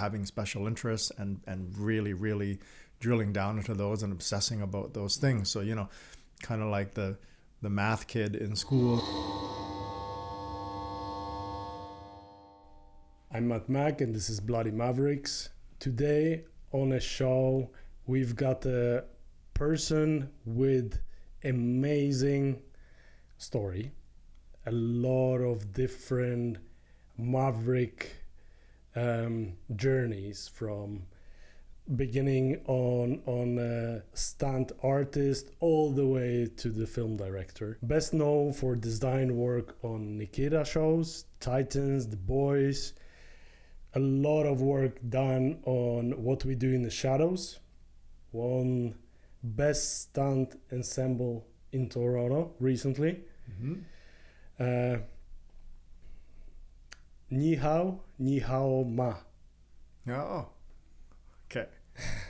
having special interests and really, really drilling down into those and obsessing about those things. So, you know, kind of like the math kid in school. I'm Matt Mack and this is Bloody Mavericks. Today on a show, we've got a person with amazing story. A lot of different maverick journeys, from beginning on a stunt artist all the way to the film director. Best known for design work on Nikita shows, Titans, The Boys. A lot of work done on What We Do in the Shadows. Won Best Stunt Ensemble in Toronto recently. Ni hao ma. Oh, okay.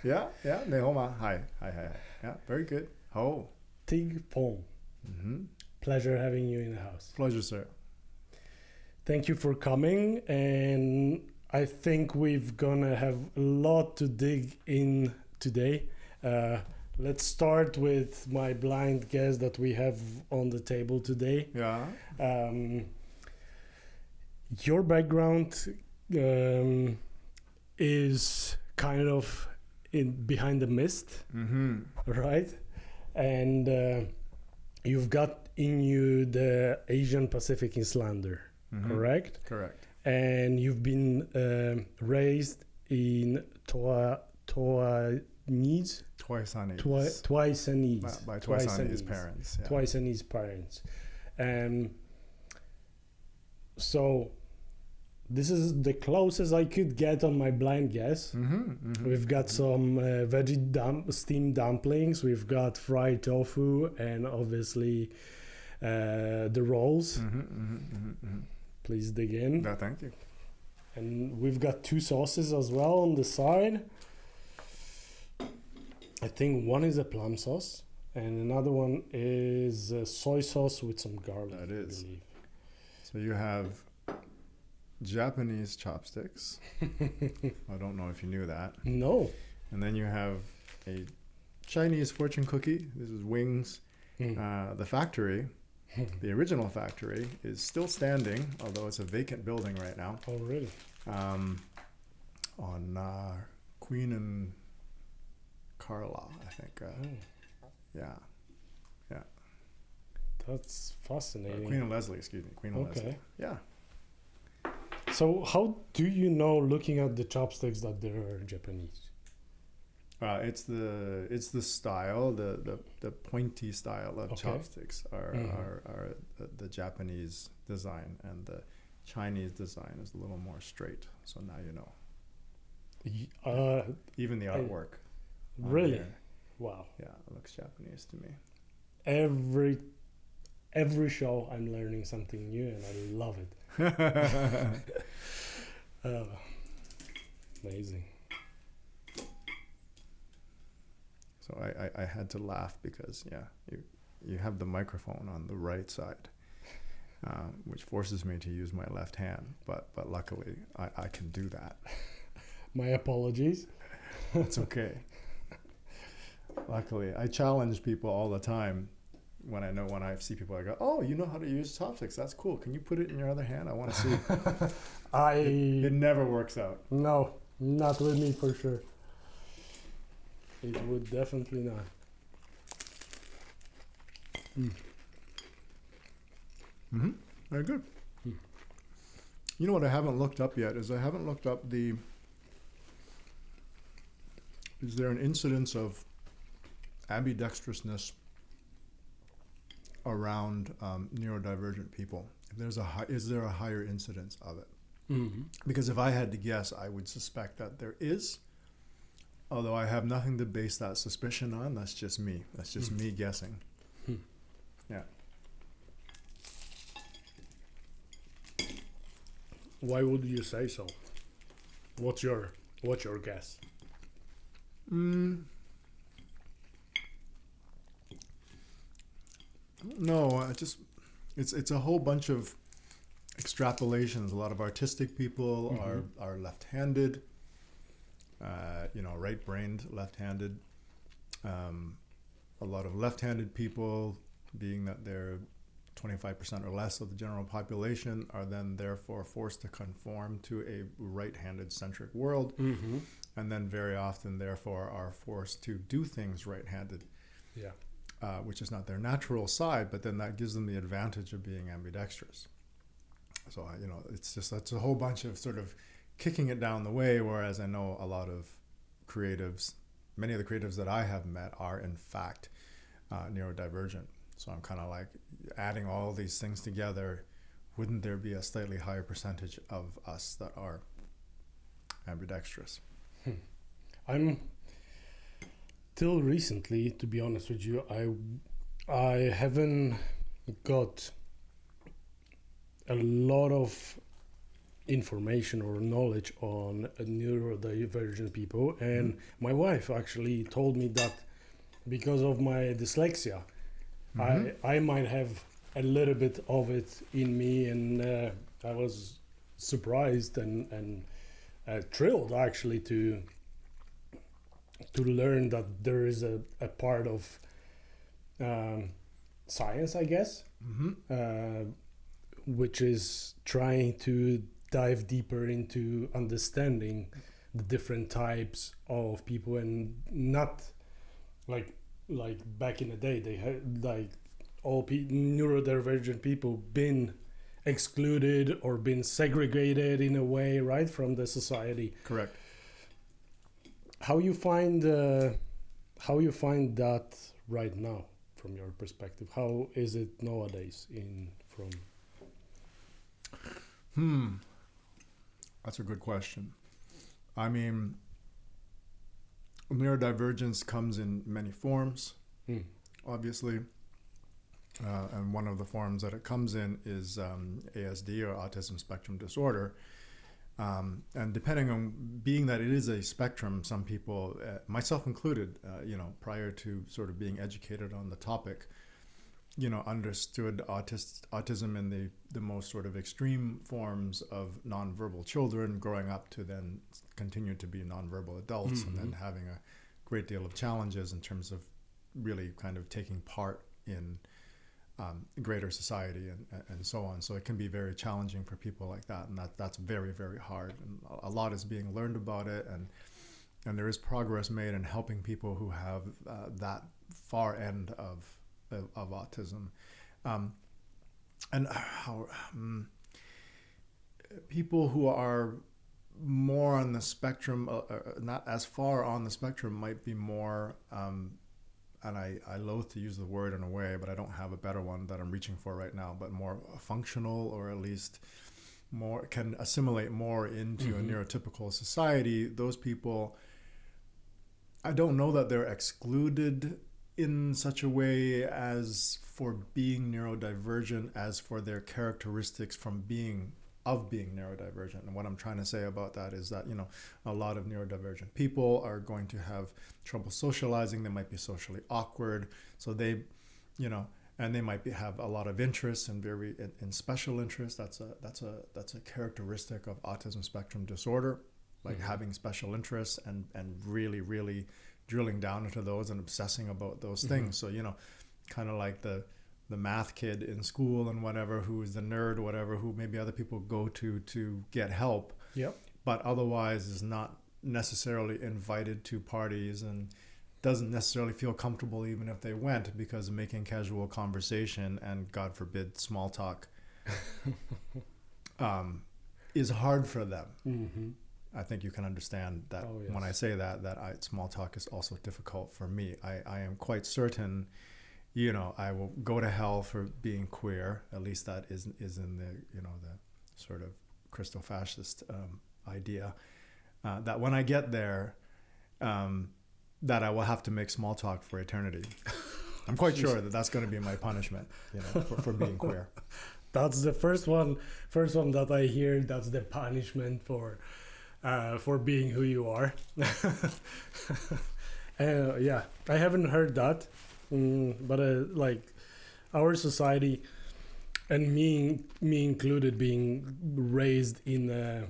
Yeah, ne hao ma. Hi. Yeah, very good. Ho. Tig Fong. Pleasure having you in the house. Pleasure, sir. Thank you for coming, and I think we've gonna have a lot to dig in today. Let's start with my blind guess that we have on the table today. Yeah. Your background is kind of behind the mist, right? And you've got in you the Asian Pacific Islander, correct? Correct. And you've been raised in Taiwanese? Twiceanese. By Twiceanese parents. Yeah. Twiceanese parents. So this is the closest I could get on my blind guess. We've got some veggie steamed dumplings. We've got fried tofu and obviously the rolls. Please dig in. No, thank you. And we've got two sauces as well on the side. I think one is a plum sauce and another one is a soy sauce with some garlic. That is. So you have Japanese chopsticks. I don't know if you knew that. No. And then you have a Chinese fortune cookie. This is wings. The factory, the original factory, is still standing, although it's a vacant building right now. Oh, really? On Queen and Carla, I think. Yeah. That's fascinating. Queen and Leslie, excuse me. Queen and Leslie. Yeah. So how do you know, looking at the chopsticks, that they're Japanese? It's the style, the pointy style of chopsticks are the Japanese design, and the Chinese design is a little more straight. So now you know. Even the artwork. Really? Wow. Yeah, it looks Japanese to me. Every show I'm learning something new, and I love it. Amazing. So I had to laugh because you have the microphone on the right side, which forces me to use my left hand. But luckily I can do that. My apologies. It's okay. Luckily, I challenge people all the time. When I see people, I go, "Oh, you know how to use chopsticks? That's cool. Can you put it in your other hand? I want to see." It never works out. No, not with me for sure. It would definitely not. Very good. You know what I haven't looked up yet is I haven't looked up is there an incidence of ambidextrousness around neurodivergent people? Is there a higher incidence of it? Because if I had to guess, I would suspect that there is, although I have nothing to base that suspicion on. That's just me. That's just me guessing. Yeah. Why would you say so? What's your guess? No, it's a whole bunch of extrapolations. A lot of artistic people are left-handed. right-brained, left-handed. A lot of left-handed people, being that they're 25% or less of the general population, are then therefore forced to conform to a right-handed centric world, and then very often therefore are forced to do things right-handed, which is not their natural side, but then that gives them the advantage of being ambidextrous. So that's a whole bunch of sort of kicking it down the way, whereas I know a lot of creatives, many of the creatives that I have met are in fact neurodivergent. So I'm kind of like adding all these things together. Wouldn't there be a slightly higher percentage of us that are ambidextrous? I'm till recently, to be honest with you, I haven't got a lot of information or knowledge on neurodivergent people, and my wife actually told me that because of my dyslexia, I might have a little bit of it in me, and I was surprised and thrilled actually to learn that there is a part of science, I guess, which is trying to dive deeper into understanding the different types of people, and not like back in the day they had like all neurodivergent people been excluded or been segregated in a way, right, from the society. Correct. How you find that right now from your perspective? How is it nowadays That's a good question. I mean, neurodivergence comes in many forms, obviously. And one of the forms that it comes in is ASD, or autism spectrum disorder. And depending on, being that it is a spectrum, some people, myself included, prior to sort of being educated on the topic, understood autism in the most sort of extreme forms of nonverbal children growing up to then continue to be nonverbal adults, and then having a great deal of challenges in terms of really kind of taking part in greater society and so on. So it can be very challenging for people like that, and that's very, very hard. And a lot is being learned about it, and there is progress made in helping people who have that far end of autism, and how people who are more on the spectrum, not as far on the spectrum, might be more, and I loathe to use the word in a way, but I don't have a better one that I'm reaching for right now, but more functional, or at least more can assimilate more into a neurotypical society. Those people, I don't know that they're excluded in such a way as for being neurodivergent as for their characteristics from being neurodivergent. And what I'm trying to say about that is that, a lot of neurodivergent people are going to have trouble socializing. They might be socially awkward. So they, and they might have a lot of interests and in special interests. That's a characteristic of autism spectrum disorder, like having special interests and really, really drilling down into those and obsessing about those things. So, kind of like the math kid in school and whatever, who is the nerd or whatever, who maybe other people go to get help, but otherwise is not necessarily invited to parties and doesn't necessarily feel comfortable even if they went, because making casual conversation and, God forbid, small talk is hard for them. I think you can understand that when I say that small talk is also difficult for me. I am quite certain, I will go to hell for being queer. At least that is in the, the sort of Christo-fascist idea. That when I get there, that I will have to make small talk for eternity. I'm quite sure that that's going to be my punishment, for being queer. That's the first one that I hear. That's the punishment for being who you are. I haven't heard that, but like our society, and me included, being raised in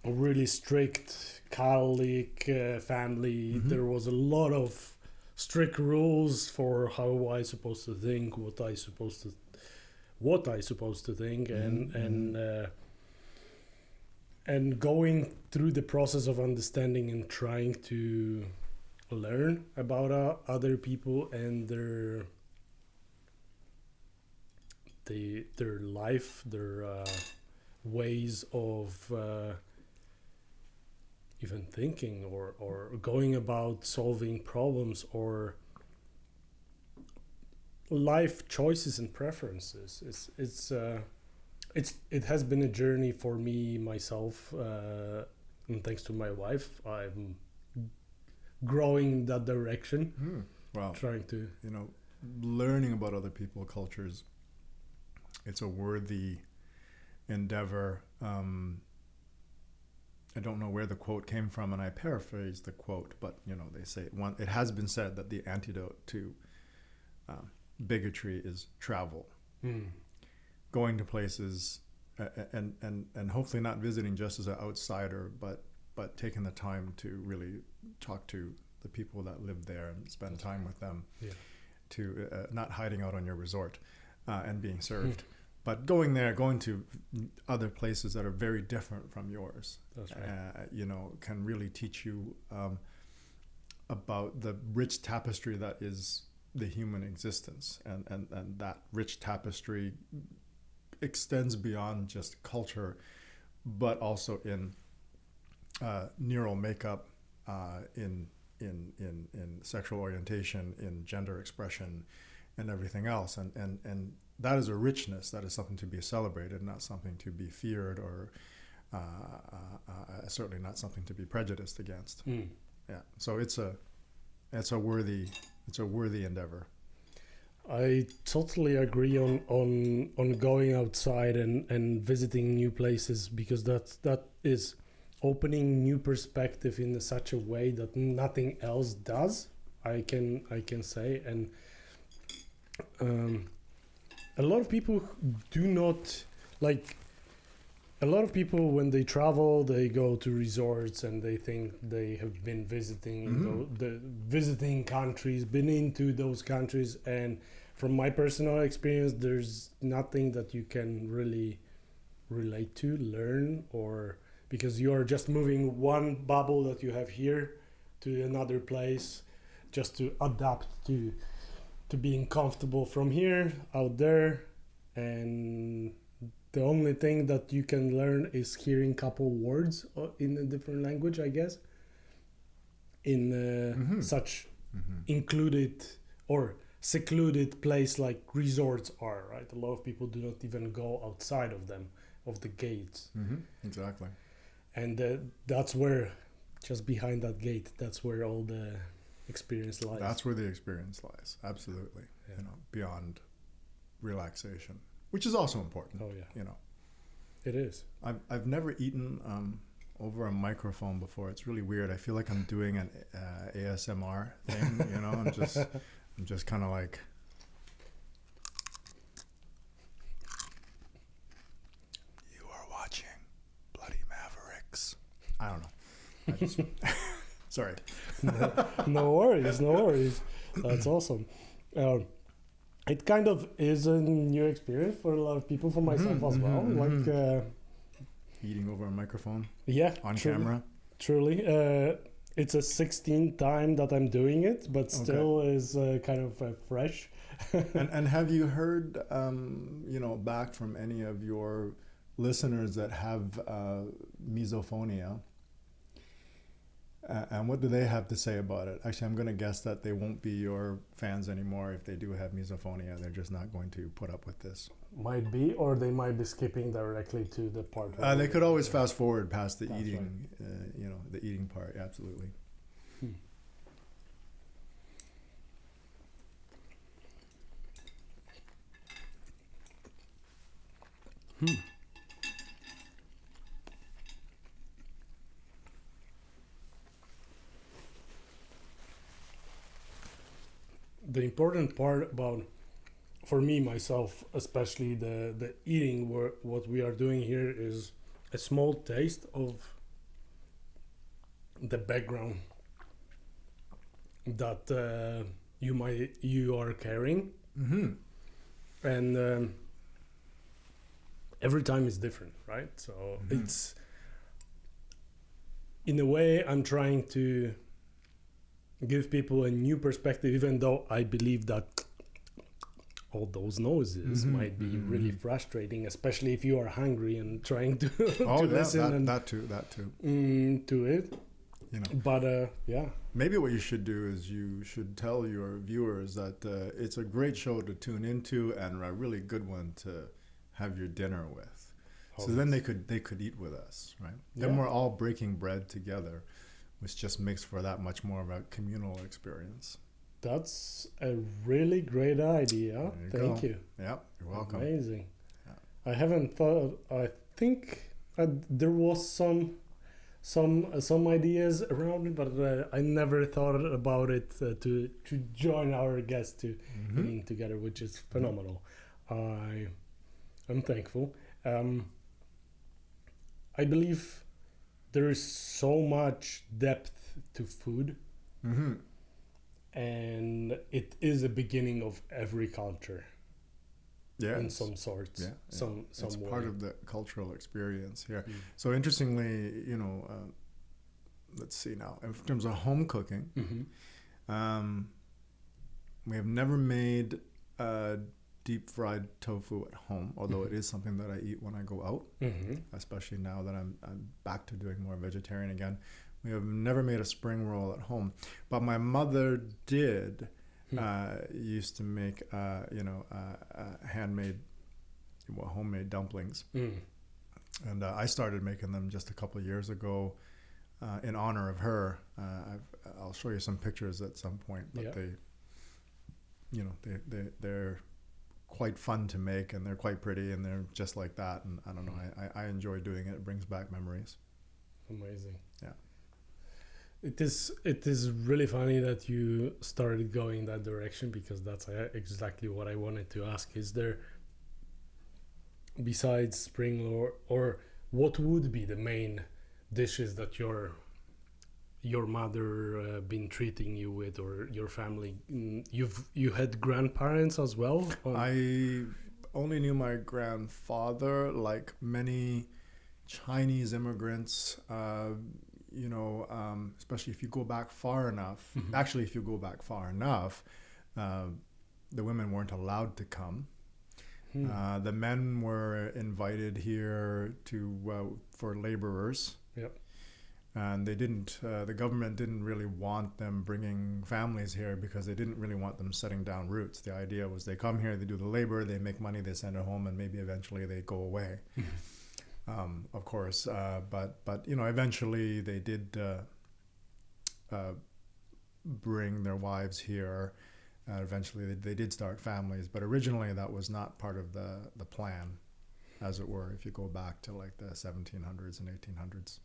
a really strict Catholic family. There was a lot of strict rules for how I supposed to think, what I supposed to think, and going through the process of understanding and trying to learn about other people and their life, their ways of even thinking or going about solving problems or life choices and preferences. It has been a journey for me myself, and thanks to my wife, I'm growing in that direction. Wow. Trying to, learning about other people's cultures. It's a worthy endeavor. I don't know where the quote came from, and I paraphrase the quote, but they say it has been said that the antidote to bigotry is travel, going to places, and hopefully not visiting just as an outsider, but taking the time to really talk to the people that live there and spend time with them, to not hiding out on your resort and being served. But going to other places that are very different from yours, that's right. Can really teach you about the rich tapestry that is the human existence. And that rich tapestry extends beyond just culture, but also in neural makeup, in sexual orientation, in gender expression, and everything else. And that is a richness that is something to be celebrated, not something to be feared, or certainly not something to be prejudiced against. Yeah. So it's a worthy endeavor. I totally agree on going outside and visiting new places, because that is opening new perspective in such a way that nothing else does. I can say, and a lot of people do not like. A lot of people, when they travel, they go to resorts and they think they have been visiting the visiting countries, been into those countries, and from my personal experience, there's nothing that you can really relate to, learn, or because you are just moving one bubble that you have here to another place, just to adapt to being comfortable from here out there, and the only thing that you can learn is hearing couple words in a different language, I guess, in such included or secluded place like resorts are, right? A lot of people do not even go outside of them, of the gates. Exactly. And that's where, just behind that gate, that's where all the experience lies. That's where the experience lies, absolutely. Yeah. Beyond relaxation, which is also important. Oh yeah. It is. I've never eaten over a microphone before. It's really weird. I feel like I'm doing an ASMR thing. I'm just kind of like. You are watching Bloody Mavericks. I don't know. I just sorry. No worries. That's awesome. It kind of is a new experience for a lot of people, for myself as well. Like eating over a microphone. Yeah. On camera. Truly. It's a 16th time that I'm doing it, but still is kind of fresh. and have you heard, back from any of your listeners that have misophonia? And what do they have to say about it? Actually, I'm going to guess that they won't be your fans anymore if they do have misophonia. They're just not going to put up with this. Might be, or they might be skipping directly to the part. They could always fast forward past the eating, right. The eating part. Absolutely. The important part about, for me, myself, especially the eating, what we are doing here is a small taste of the background that you are carrying, and every time is different, right? So it's, in a way, I'm trying to give people a new perspective, even though I believe that all those noises might be really frustrating, especially if you are hungry and trying to, listen that too. To it. You know, but yeah. Maybe what you should do is you should tell your viewers that it's a great show to tune into and a really good one to have your dinner with. So then they could eat with us, right? Yeah. Then we're all breaking bread together, which just makes for that much more of a communal experience. That's a really great idea. Thank you. Yeah, you're welcome. Amazing. Yeah. I haven't thought. I think there was some ideas around it, but I never thought about it to join our guests to eating together, which is phenomenal. I'm thankful. I believe there is so much depth to food, and it is a beginning of every culture. Yeah, in some sorts. Yeah, some it's way. part of the cultural experience here. So interestingly, let's see now. In terms of home cooking, we have never made deep fried tofu at home, although it is something that I eat when I go out, especially now that I'm back to doing more vegetarian again. We have never made a spring roll at home, but my mother did. Used to make handmade, homemade dumplings, and I started making them just a couple of years ago in honor of her. I'll show you some pictures at some point, but they're quite fun to make, and they're quite pretty, and they're just like that. And I don't know, I enjoy doing it. It brings back memories. Amazing. Yeah. It is really funny that you started going that direction, because that's exactly what I wanted to ask. Is there, besides spring or what would be the main dishes that your mother been treating you with, or your family? You had grandparents as well? I only knew my grandfather, like many Chinese immigrants. Especially if you go back far enough. Actually, if you go back far enough, the women weren't allowed to come. The men were invited here for laborers. Yep. And they didn't. The government didn't really want them bringing families here, because they didn't really want them setting down roots. The idea was they come here, they do the labor, they make money, they send it home, and maybe eventually they go away. Of course, but eventually they did bring their wives here. Eventually they did start families, but originally that was not part of the plan, as it were, if you go back to like the 1700s and 1800s.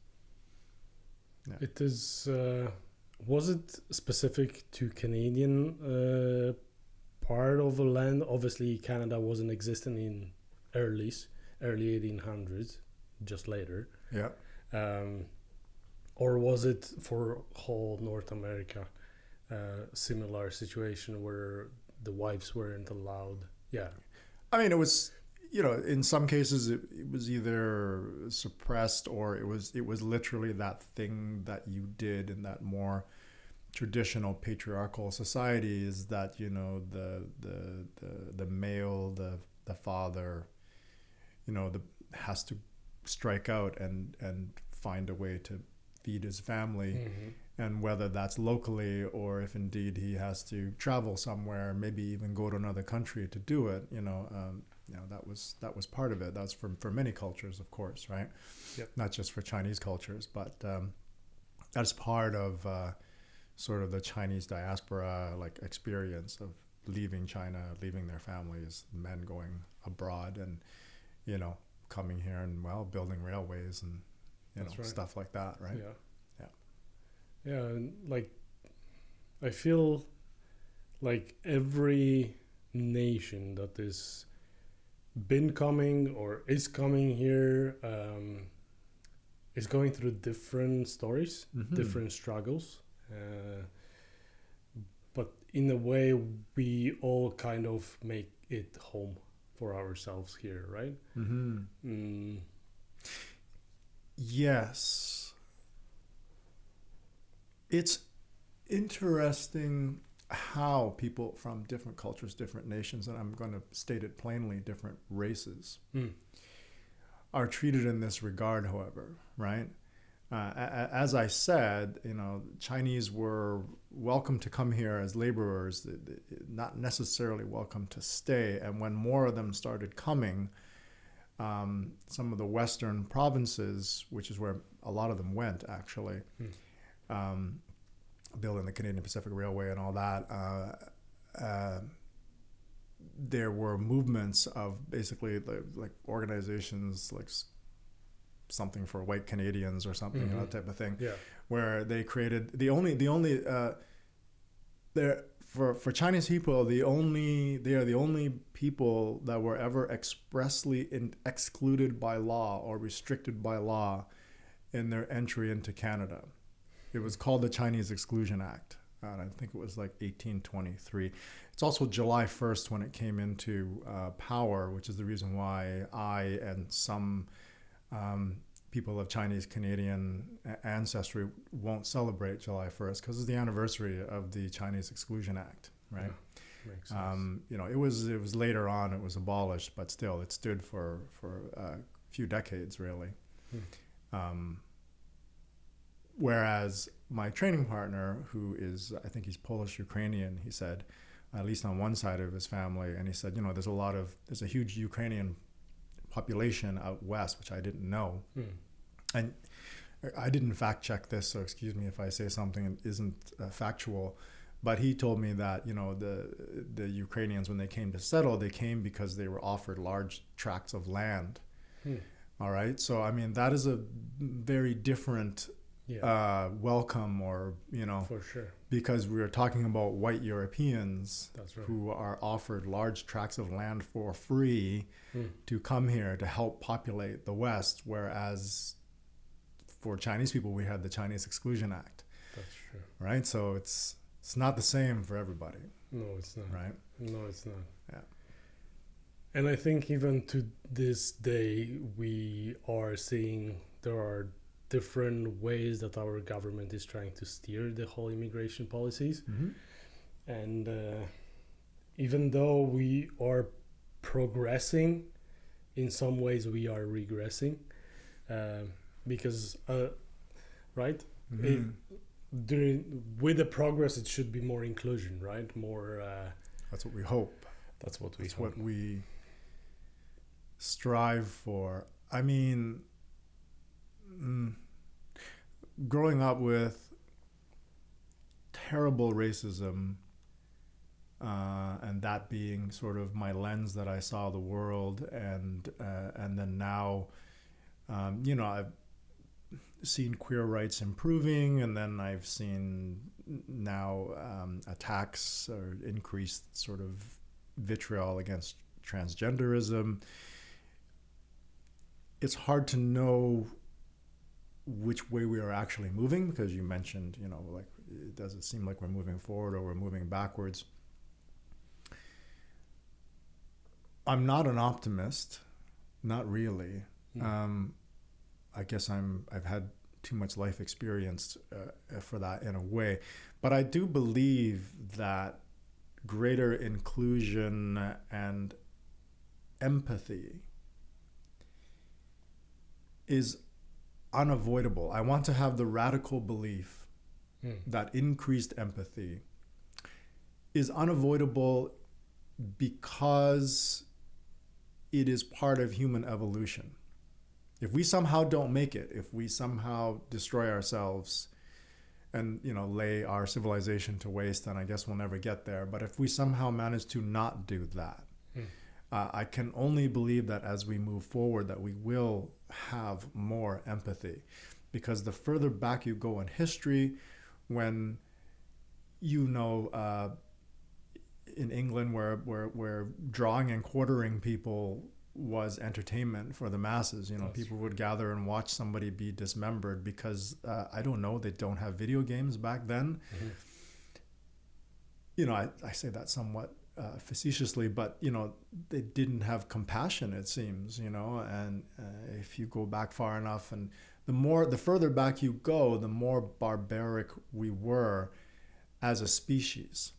Yeah. It is. Was it specific to Canadian part of the land? Obviously, Canada wasn't existing in early 1800s. Just later. Yeah. Or was it for whole North America, similar situation where the wives weren't allowed? Yeah. I mean, it was, in some cases it was either suppressed, or it was literally that thing that you did in that more traditional patriarchal society, is that, the male, the father, has to strike out and find a way to feed his family, and whether that's locally, or if indeed he has to travel somewhere, maybe even go to another country to do it, that was part of it. That's for many cultures, of course, right? Yep. Not just for Chinese cultures, but that's part of sort of the Chinese diaspora experience of leaving China, leaving their families, men going abroad, and coming here and building railways and stuff like that, right? Yeah. And I feel like every nation that is been coming or is coming here is going through different stories, Mm-hmm. different struggles. But in a way, we all kind of make it home for ourselves here, right? Mm-hmm. Yes. It's interesting how people from different cultures, different nations, and I'm going to state it plainly, different races, are treated in this regard, however, right? As I said, Chinese were welcome to come here as laborers, not necessarily welcome to stay. And when more of them started coming, some of the Western provinces, which is where a lot of them went, actually, building the Canadian Pacific Railway and all that, there were movements of basically like organizations like something for white Canadians or something, that type of thing, where they created for Chinese people, they are the only people that were ever expressly excluded by law or restricted by law in their entry into Canada. It was called the Chinese Exclusion Act. And I think it was like 1823. It's also July 1st when it came into power, which is the reason why I and some people of Chinese Canadian ancestry won't celebrate July 1st because it's the anniversary of the Chinese Exclusion Act, right? Yeah, makes sense. It was later on it was abolished, but still it stood for a few decades really. Whereas my training partner, who is, I think he's Polish-Ukrainian, he said, at least on one side of his family, and he said, there's a huge Ukrainian population out west, which I didn't know. And I didn't fact check this, so excuse me if I say something that isn't factual, but he told me that, the Ukrainians, when they came to settle, they came because they were offered large tracts of land. All right. So, I mean, that is a very different welcome, or for sure, because we are talking about white Europeans. That's right. Who are offered large tracts of land for free to come here to help populate the West, whereas for Chinese people we had the Chinese Exclusion Act. That's true, right? So it's not the same for everybody. No, it's not. Right? No, it's not. Yeah. And I think even to this day we are seeing there are different ways that our government is trying to steer the whole immigration policies. And even though we are progressing, in some ways we are regressing, because right, with the progress it should be more inclusion, right? More that's what we hope. That's what we strive for. I mean, growing up with terrible racism, and that being sort of my lens that I saw the world, and then now, I've seen queer rights improving, and then I've seen now attacks or increased sort of vitriol against transgenderism. It's hard to know which way we are actually moving, because you mentioned, like, does it seem like we're moving forward or we're moving backwards? I'm not an optimist, not really. I guess I've had too much life experience for that in a way, but I do believe that greater inclusion and empathy is unavoidable. I want to have the radical belief that increased empathy is unavoidable because it is part of human evolution. If we somehow don't make it, if we somehow destroy ourselves and, lay our civilization to waste, then I guess we'll never get there. But if we somehow manage to not do that, I can only believe that as we move forward that we will have more empathy. Because the further back you go in history, when, in England where drawing and quartering people was entertainment for the masses. That's People would gather and watch somebody be dismembered because I don't know, they don't have video games back then. I say that somewhat facetiously, but they didn't have compassion, it seems. And if you go back far enough, and the further back you go, the more barbaric we were as a species.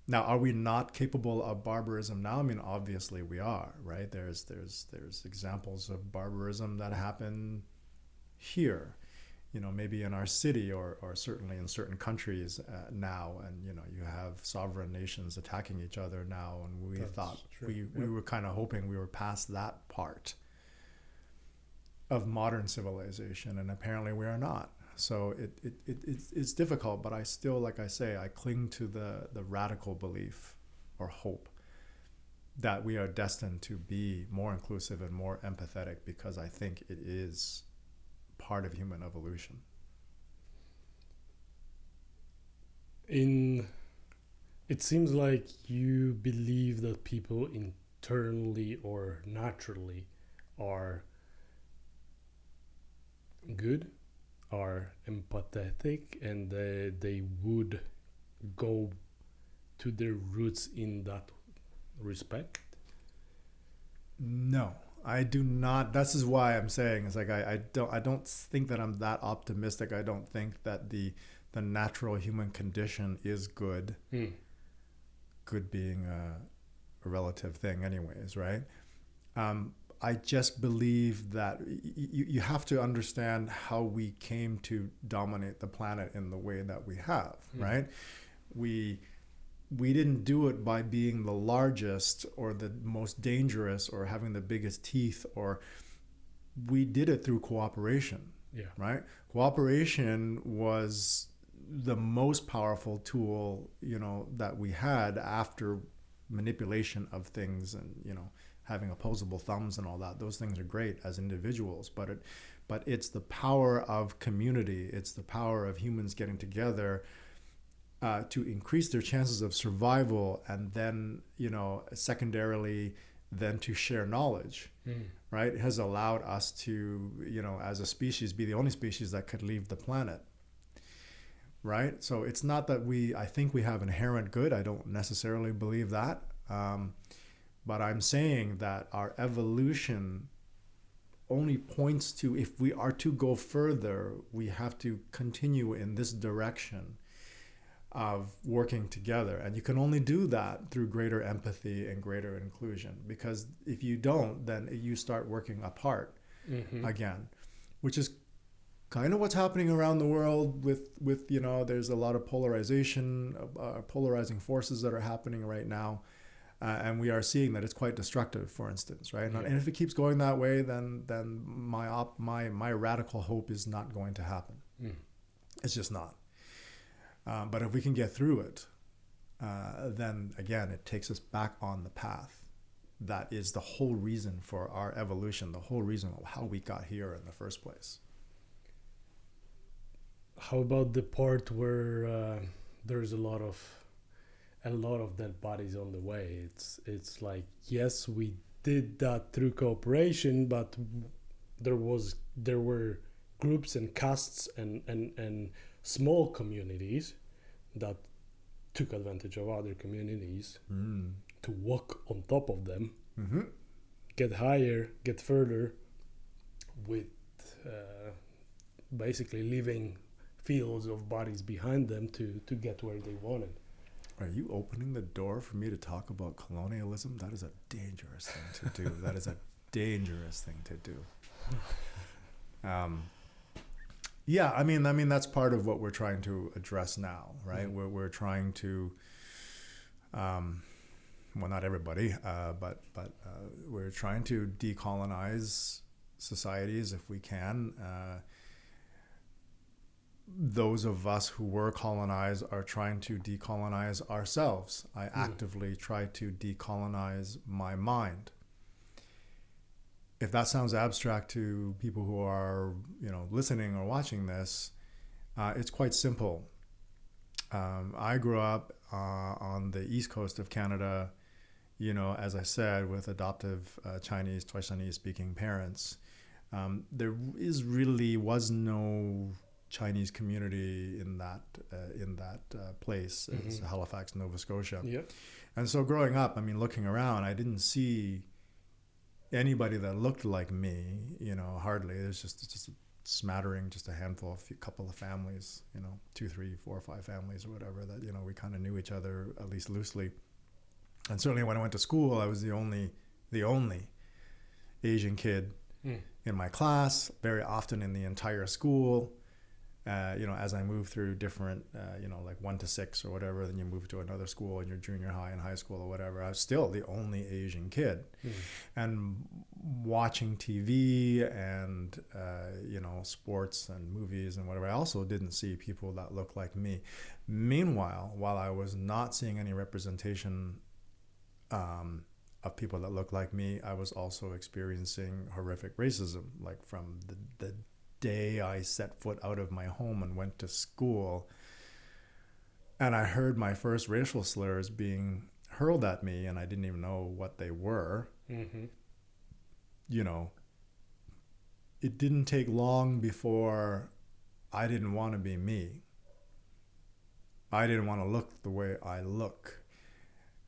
Now, are we not capable of barbarism now? I mean, obviously we are, right? There's examples of barbarism that happen here, maybe in our city or certainly in certain countries now. And, you have sovereign nations attacking each other now. And we thought we were kind of hoping we were past that part of modern civilization. And apparently we are not. So it's difficult, but I still, like I say, I cling to the radical belief or hope that we are destined to be more inclusive and more empathetic, because I think it is part of human evolution. It seems like you believe that people internally or naturally are good, are empathetic, and they would go to their roots in that respect? No, I do not. This is why I'm saying it's like I don't think that I'm that optimistic. I don't think that the natural human condition is good. Good being a relative thing, anyways, right? I just believe that you have to understand how we came to dominate the planet in the way that we have, right? We didn't do it by being the largest or the most dangerous or having the biggest teeth, or we did it through cooperation, right? Cooperation was the most powerful tool, that we had after manipulation of things and, having opposable thumbs and all that. Those things are great as individuals, but it's the power of community. It's the power of humans getting together to increase their chances of survival, and then, secondarily, then to share knowledge, right? It has allowed us to, as a species, be the only species that could leave the planet, right? So it's not that I think we have inherent good. I don't necessarily believe that. But I'm saying that our evolution only points to, if we are to go further, we have to continue in this direction of working together. And you can only do that through greater empathy and greater inclusion. Because if you don't, then you start working apart again, which is kind of what's happening around the world with there's a lot of polarization, polarizing forces that are happening right now. And we are seeing that it's quite destructive, for instance, right? And if it keeps going that way, then my radical hope is not going to happen. It's just not. But if we can get through it, then again, it takes us back on the path. That is the whole reason for our evolution, the whole reason of how we got here in the first place. How about the part where there's a lot of dead bodies on the way? It's like, yes, we did that through cooperation, but there were groups and castes and small communities that took advantage of other communities to walk on top of them, get higher, get further, with basically leaving fields of bodies behind them to get where they wanted. Are you opening the door for me to talk about colonialism? That is a dangerous thing to do. That is a dangerous thing to do. Yeah, I mean that's part of what we're trying to address now, right? We're trying to, well, not everybody, but we're trying to decolonize societies if we can. Those of us who were colonized are trying to decolonize ourselves. I actively try to decolonize my mind. If that sounds abstract to people who are, listening or watching this, it's quite simple. I grew up on the east coast of Canada as I said, with adoptive Chinese, twice Chinese speaking parents, there was no Chinese community in that place, as Halifax, Nova Scotia. Yep. And so growing up, I mean, looking around, I didn't see anybody that looked like me, hardly. There's just a smattering, just a handful, couple of families, 2, 3, 4, 5 families or whatever that, we kind of knew each other, at least loosely. And certainly when I went to school, I was the only Asian kid in my class, very often in the entire school. As I moved through different, like 1 to 6 or whatever, then you move to another school in your junior high and high school or whatever. I was still the only Asian kid. And watching TV and, sports and movies and whatever, I also didn't see people that looked like me. Meanwhile, while I was not seeing any representation of people that looked like me, I was also experiencing horrific racism, like from the day I set foot out of my home and went to school, and I heard my first racial slurs being hurled at me, and I didn't even know what they were. It didn't take long before I didn't want to be me. I didn't want to look the way I look.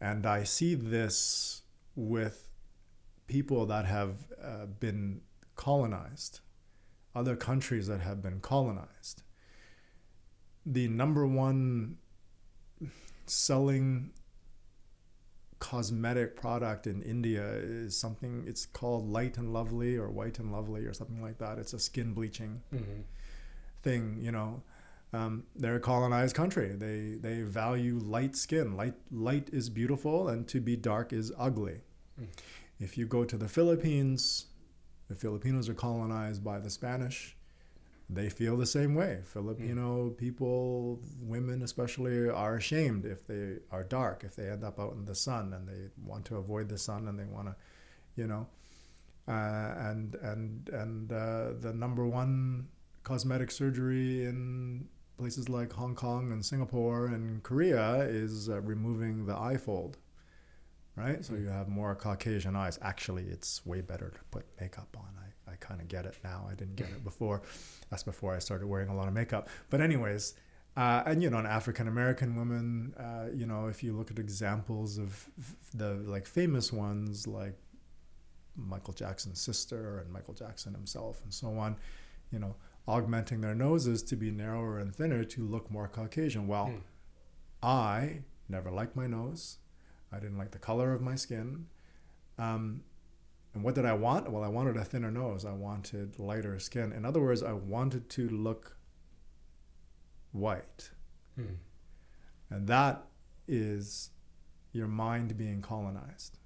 And I see this with people that have been colonized, other countries that have been colonized. The number one selling cosmetic product in India is something, it's called Light and Lovely or White and Lovely or something like that. It's a skin bleaching thing, they're a colonized country. They value light skin. Light is beautiful, and to be dark is ugly. If you go to the Philippines, the Filipinos are colonized by the Spanish. They feel the same way. Filipino people, women especially, are ashamed if they are dark, if they end up out in the sun, and they want to avoid the sun, and they want to, the number one cosmetic surgery in places like Hong Kong and Singapore and Korea is removing the eye fold, right? So you have more Caucasian eyes. Actually, it's way better to put makeup on. I kind of get it now. I didn't get it before. That's before I started wearing a lot of makeup. But anyways, and an African-American woman, if you look at examples of the like famous ones like Michael Jackson's sister and Michael Jackson himself and so on, augmenting their noses to be narrower and thinner to look more Caucasian. Well, I never liked my nose. I didn't like the color of my skin. And what did I want? Well, I wanted a thinner nose. I wanted lighter skin. In other words, I wanted to look white. And that is your mind being colonized.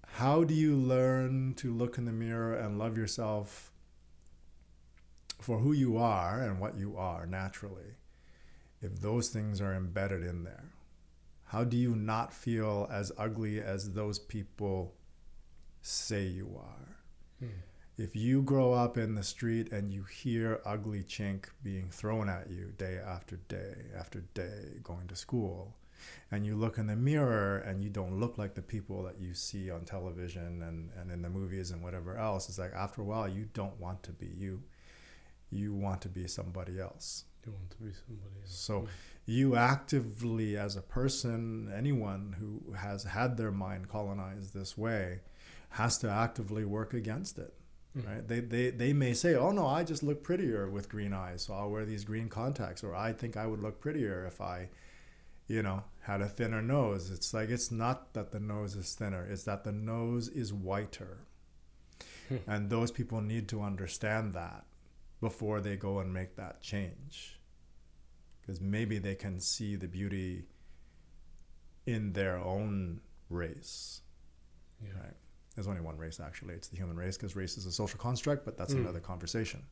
How do you learn to look in the mirror and love yourself for who you are and what you are naturally, if those things are embedded in there? How do you not feel as ugly as those people say you are? If you grow up in the street and you hear ugly chink being thrown at you day after day after day going to school, and you look in the mirror and you don't look like the people that you see on television and in the movies and whatever else, it's like after a while you don't want to be you. You want to be somebody else. You want to be somebody else. So you actively, as a person, anyone who has had their mind colonized this way, has to actively work against it. Right? They may say, oh no, I just look prettier with green eyes, so I'll wear these green contacts, or I think I would look prettier if I, had a thinner nose. It's like, it's not that the nose is thinner, it's that the nose is whiter. And those people need to understand that before they go and make that change. Because maybe they can see the beauty in their own race. Right? There's only one race, actually. It's the human race, because race is a social construct, but that's another conversation.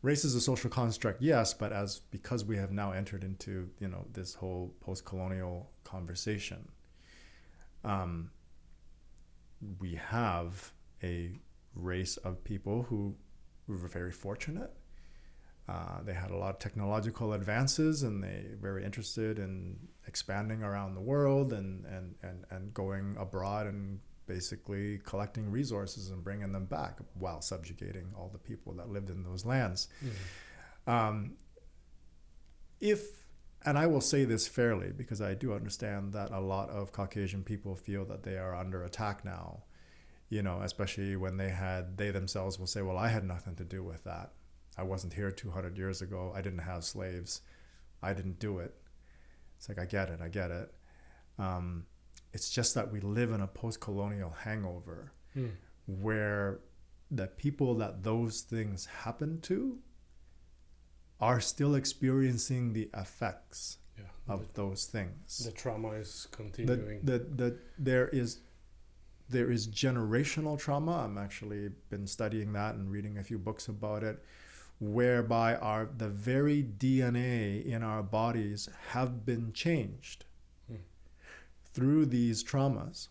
Race is a social construct, yes, but because we have now entered into this whole post-colonial conversation, we have a race of people who were very fortunate, They had a lot of technological advances, and they very interested in expanding around the world and going abroad and basically collecting resources and bringing them back while subjugating all the people that lived in those lands. And I will say this fairly, because I do understand that a lot of Caucasian people feel that they are under attack now, especially when they themselves will say, well, I had nothing to do with that. I wasn't here 200 years ago. I didn't have slaves. I didn't do it. It's like, I get it. It's just that we live in a post-colonial hangover where the people that those things happen to are still experiencing the effects of those things. The trauma is continuing. There is generational trauma. I'm actually been studying that and reading a few books about it, whereby the very DNA in our bodies have been changed through these traumas.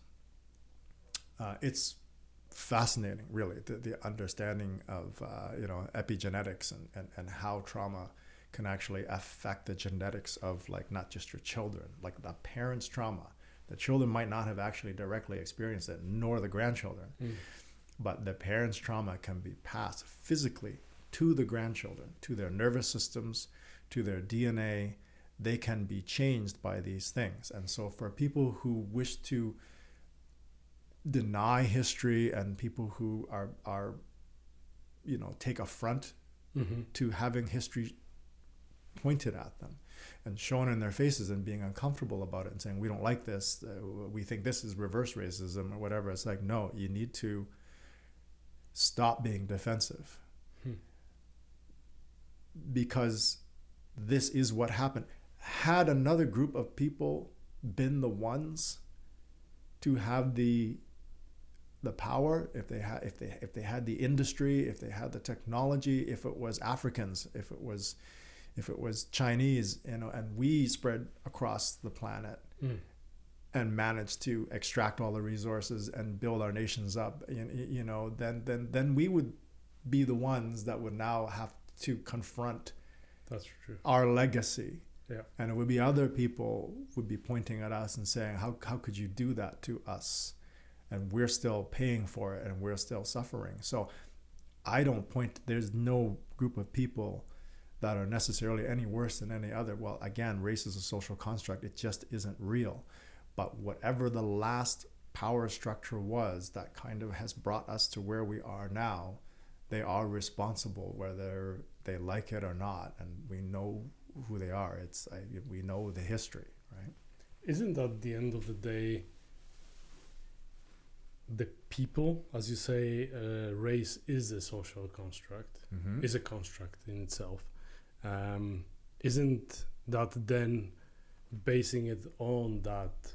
It's fascinating, really, the understanding of epigenetics and how trauma can actually affect the genetics of, like, not just your children, like the parents' trauma. The children might not have actually directly experienced it, nor the grandchildren, but the parents' trauma can be passed physically to the grandchildren, to their nervous systems, to their DNA. They can be changed by these things. And so for people who wish to deny history, and people who are take affront to having history pointed at them and shown in their faces and being uncomfortable about it and saying, we don't like this, we think this is reverse racism or whatever, it's like, no, you need to stop being defensive. Because this is what happened. Had another group of people been the ones to have the power, if they had the industry, if they had the technology, if it was Africans, if it was Chinese, and we spread across the planet and managed to extract all the resources and build our nations up, then we would be the ones that would now have to confront our legacy. Yeah. And it would be other people would be pointing at us and saying, how could you do that to us? And we're still paying for it, and we're still suffering. So there's no group of people that are necessarily any worse than any other. Well, again, race is a social construct. It just isn't real. But whatever the last power structure was that kind of has brought us to where we are now, they are responsible, whether they like it or not. And we know who they are. We know the history, right? Isn't that at the end of the day, the people, as you say, race is a social construct, is a construct in itself. Isn't that then basing it on that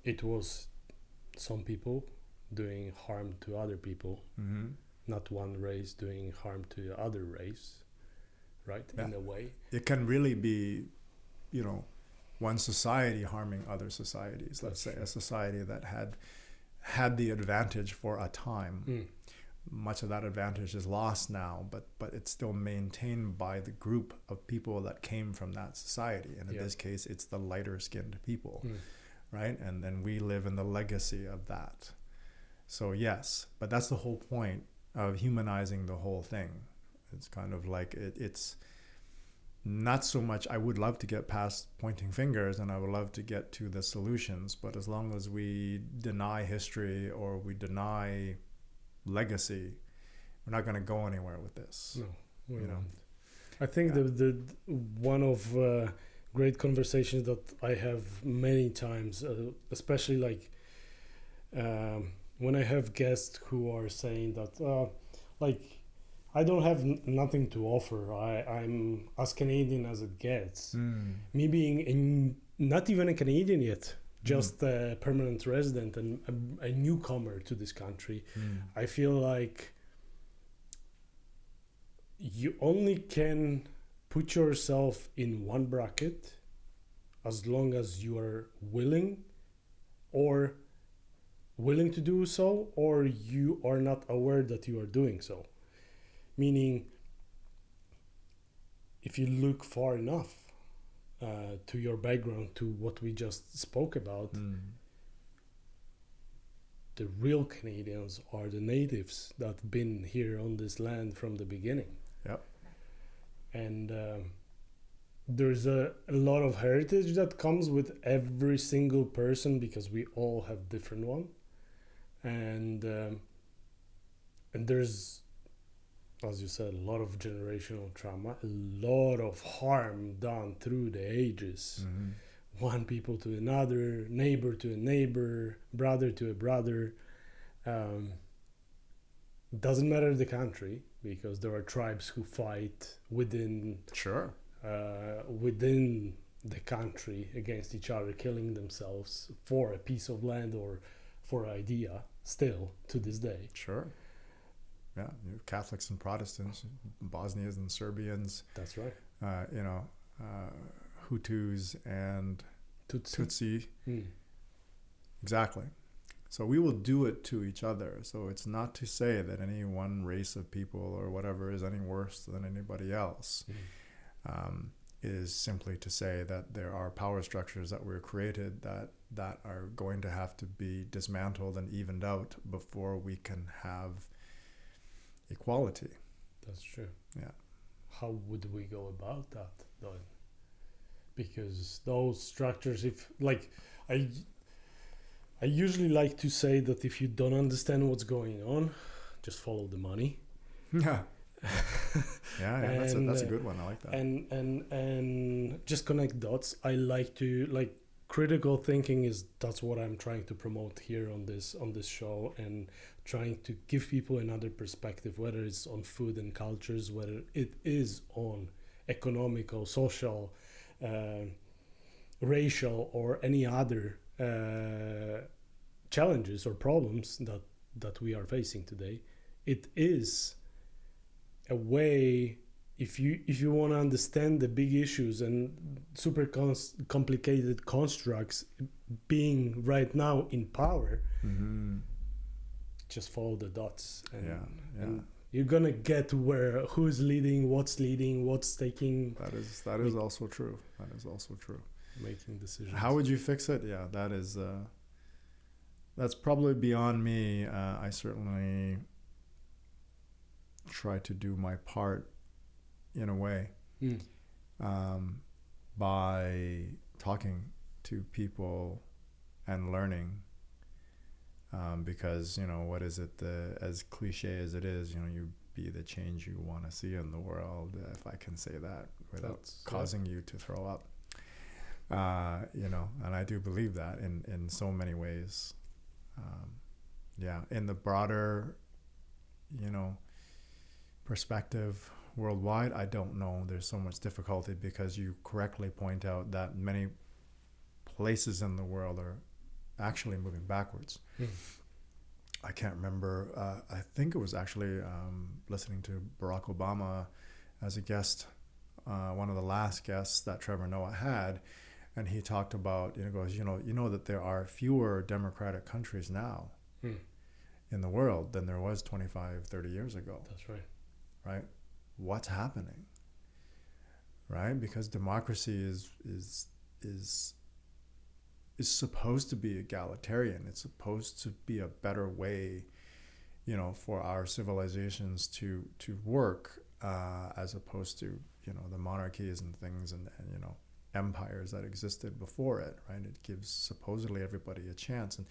it was some people doing harm to other people, not one race doing harm to the other race, right? Yeah. In a way. It can really be, one society harming other societies. Let's say a society that had the advantage for a time. Much of that advantage is lost now, but it's still maintained by the group of people that came from that society. And in this case, it's the lighter skinned people, right? And then we live in the legacy of that. So yes, but that's the whole point of humanizing the whole thing. It's kind of like it's not so much, I would love to get past pointing fingers, and I would love to get to the solutions, but as long as we deny history or we deny legacy, we're not going to go anywhere with this. No, we won't. I think the one of great conversations that I have many times, especially like when I have guests who are saying that I don't have nothing to offer. I'm as Canadian as it gets. Me being not even a Canadian yet, just a permanent resident and a newcomer to this country. I feel like you only can put yourself in one bracket as long as you are willing to do so, or you are not aware that you are doing so. Meaning, if you look far enough to your background, to what we just spoke about, the real Canadians are the natives that have been here on this land from the beginning. Yep. And there's a lot of heritage that comes with every single person, because we all have different one. And there's, as you said, a lot of generational trauma, a lot of harm done through the ages. One people to another, neighbor to a neighbor, brother to a brother. Doesn't matter the country, because there are tribes who fight within within the country against each other, killing themselves for a piece of land or for an idea, still to this day. Sure. Yeah, Catholics and Protestants, Bosnians and Serbians. That's right. Hutus and Tutsi. Mm. Exactly. So we will do it to each other. So it's not to say that any one race of people or whatever is any worse than anybody else. It is simply to say that there are power structures that were created that are going to have to be dismantled and evened out before we can have equality. That's true. Yeah. How would we go about that, though? Because those structures, if like I usually like to say that if you don't understand what's going on, just follow the money. Yeah. Yeah, that's a good one. I like that. And just connect dots. I like to critical thinking that's what I'm trying to promote here on this show, and trying to give people another perspective, whether it's on food and cultures, whether it is on economical, social, racial, or any other challenges or problems that we are facing today. It is a way, if you want to understand the big issues and super complicated constructs being right now in power, just follow the dots, and you're gonna get where, who's leading, what's taking. That is also true. That is also true. Making decisions. How would you fix it? Yeah, that's probably beyond me. I certainly try to do my part in a way by talking to people and learning, because what is it, as cliche as it is, you be the change you want to see in the world, if I can say that without causing you to throw up, and I do believe that in so many ways. In the broader perspective worldwide, I don't know. There's so much difficulty, because you correctly point out that many places in the world are actually moving backwards. I can't remember. I think it was actually listening to Barack Obama as a guest, one of the last guests that Trevor Noah had, and he talked about, goes, that there are fewer democratic countries now in the world than there was 25, 30 years ago. That's right. Right? What's happening? Right? Because democracy is supposed to be egalitarian. It's supposed to be a better way, for our civilizations to work, as opposed to, the monarchies and things and empires that existed before it, right? It gives supposedly everybody a chance, and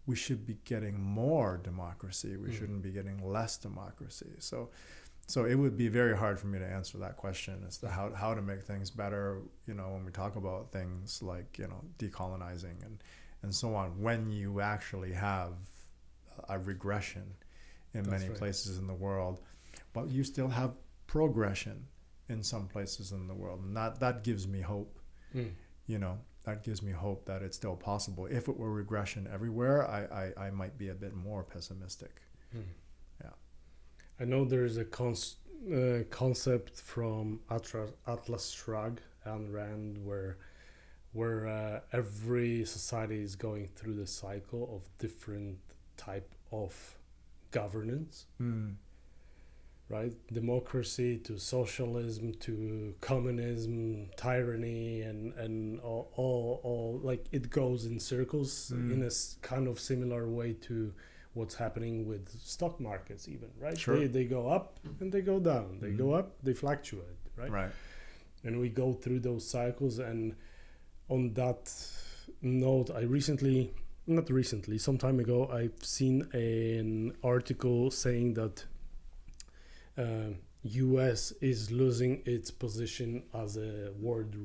we should be getting more democracy. We shouldn't be getting less democracy. So it would be very hard for me to answer that question as to how to make things better, when we talk about things like, decolonizing and so on, when you actually have a regression in many places in the world, but you still have progression in some places in the world. And that gives me hope, that gives me hope that it's still possible. If it were regression everywhere, I might be a bit more pessimistic. Yeah. I know there's a concept from Atlas Shrugged, Ayn Rand, where every society is going through the cycle of different type of governance. right? Democracy to socialism to communism, tyranny, and all like it goes in circles in a kind of similar way to what's happening with stock markets even, right? Sure. They go up and they go down. They go up, they fluctuate, right? Right. And we go through those cycles. And on that note, some time ago, I've seen an article saying that US is losing its position as a world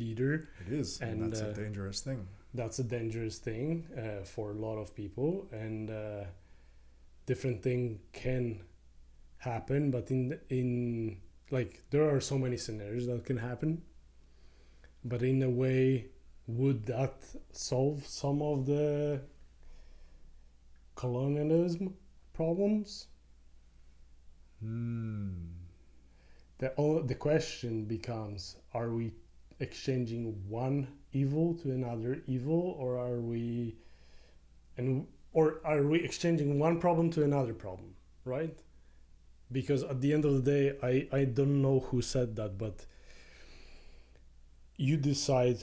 leader. It is, and that's a dangerous thing. That's a dangerous thing for a lot of people, and different thing can happen. But in like there are so many scenarios that can happen. But in a way, would that solve some of the colonialism problems? The question becomes: are we exchanging one evil to another evil, or are we exchanging one problem to another problem? Right? Because at the end of the day, I don't know who said that, but you decide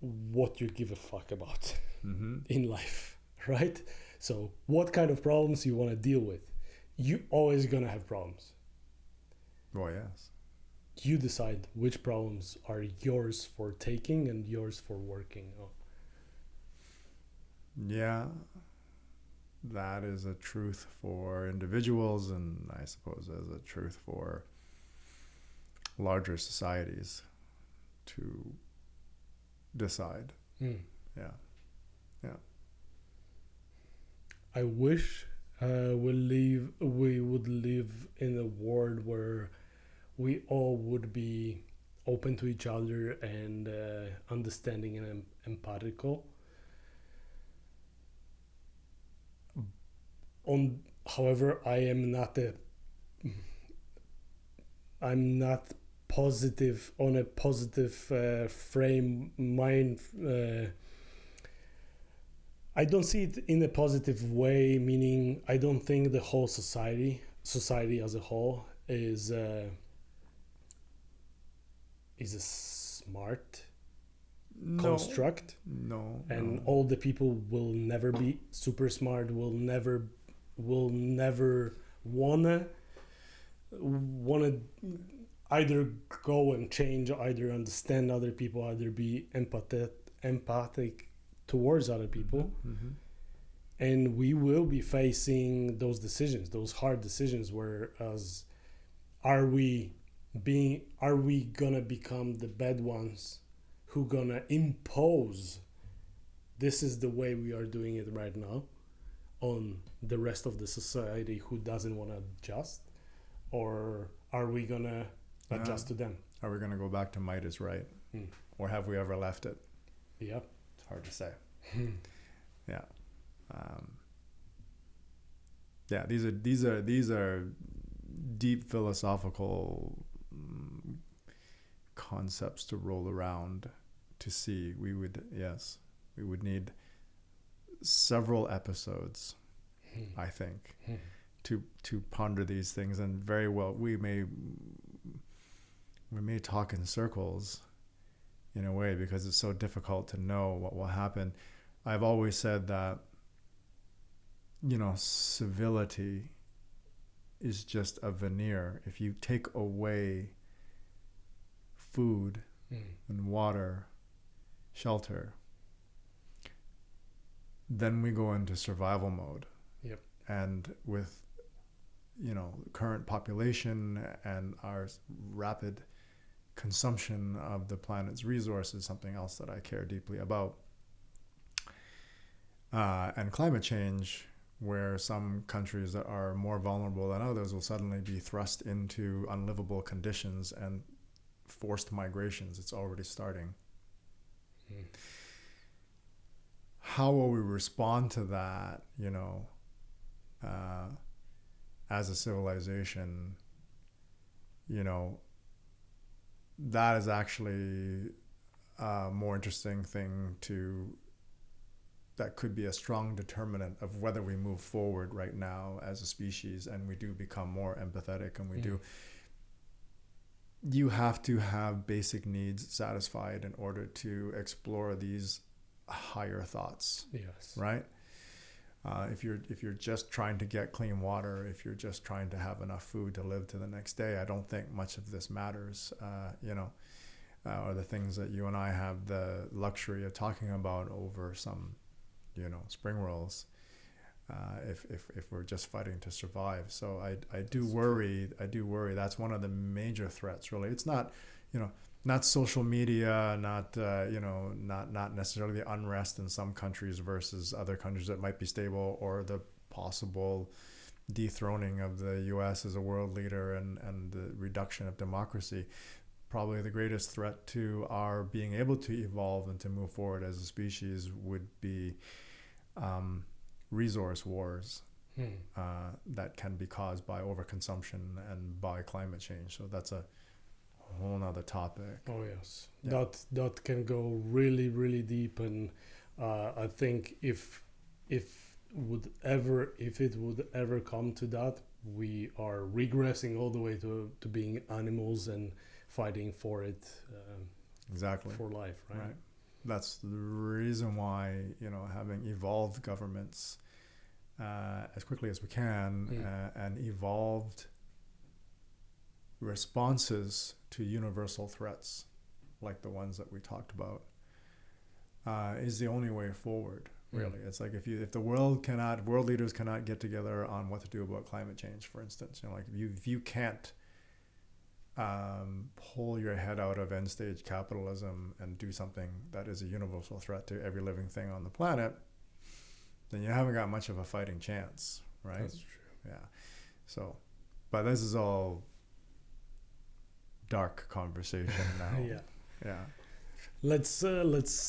what you give a fuck about in life, right? So what kind of problems you want to deal with? You always gonna have problems. Oh, yes. You decide which problems are yours for taking and yours for working on. Yeah, that is a truth for individuals, and I suppose as a truth for larger societies to decide. Yeah. I wish we would live in a world where we all would be open to each other and understanding and empathical. However, I'm not positive on a positive frame mind. I don't see it in a positive way, meaning I don't think the whole society as a whole is a smart construct. No. And all the people will never be super smart, will never wanna either go and change, either understand other people, either be empathic towards other people. And we will be facing those decisions, those hard decisions, whereas are we gonna become the bad ones who gonna impose this is the way we are doing it right now on the rest of the society who doesn't want to adjust, or are we gonna adjust to them? Are we gonna go back to might is right, or have we ever left it? Yeah, it's hard to say. Yeah. Yeah, these are deep philosophical concepts to roll around to see. We would need several episodes, I think, to ponder these things, and very well we may talk in circles in a way because it's so difficult to know what will happen. I've always said that, civility is just a veneer. If you take away food and water, shelter, then we go into survival mode. Yep. And with, current population and our rapid consumption of the planet's resources, something else that I care deeply about, and climate change, where some countries that are more vulnerable than others will suddenly be thrust into unlivable conditions and forced migrations. It's already starting. How will we respond to that, as a civilization? That is actually a more interesting thing to that could be a strong determinant of whether we move forward right now as a species and we do become more empathetic and we do. You have to have basic needs satisfied in order to explore these higher thoughts. Yes. Right? If you're just trying to get clean water, if you're just trying to have enough food to live to the next day, I don't think much of this matters. Or the things that you and I have the luxury of talking about over some, spring rolls. If we're just fighting to survive. So I do worry. That's one of the major threats, really. It's not, not social media, not necessarily the unrest in some countries versus other countries that might be stable, or the possible dethroning of the U.S. as a world leader and the reduction of democracy. Probably the greatest threat to our being able to evolve and to move forward as a species would be resource wars that can be caused by overconsumption and by climate change. So that's a whole nother topic. Oh yes, yeah. That can go really, really deep, and I think if it would ever come to that, we are regressing all the way to being animals and fighting for it. Exactly. For life, right? That's the reason why, having evolved governments as quickly as we can and evolved responses to universal threats like the ones that we talked about is the only way forward, really. It's like if the world leaders cannot get together on what to do about climate change, for instance, if you can't pull your head out of end stage capitalism and do something that is a universal threat to every living thing on the planet, then you haven't got much of a fighting chance, right? That's true. Yeah. So, but this is all dark conversation now. Yeah. Let's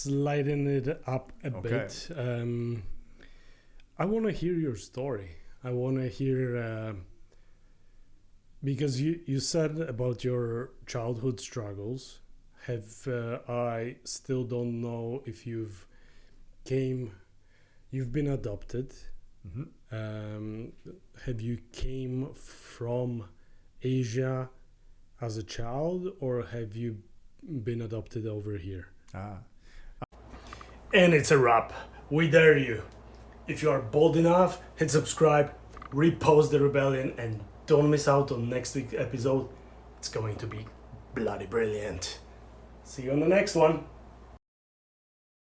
lighten it up a bit. I want to hear your story. I want to hear. Because you said about your childhood struggles. I still don't know if you've been adopted. Have you came from Asia as a child, or have you been adopted over here? And it's a wrap. We dare you. If you are bold enough, hit subscribe, repost the rebellion, and don't miss out on next week's episode. It's going to be bloody brilliant. See you on the next one.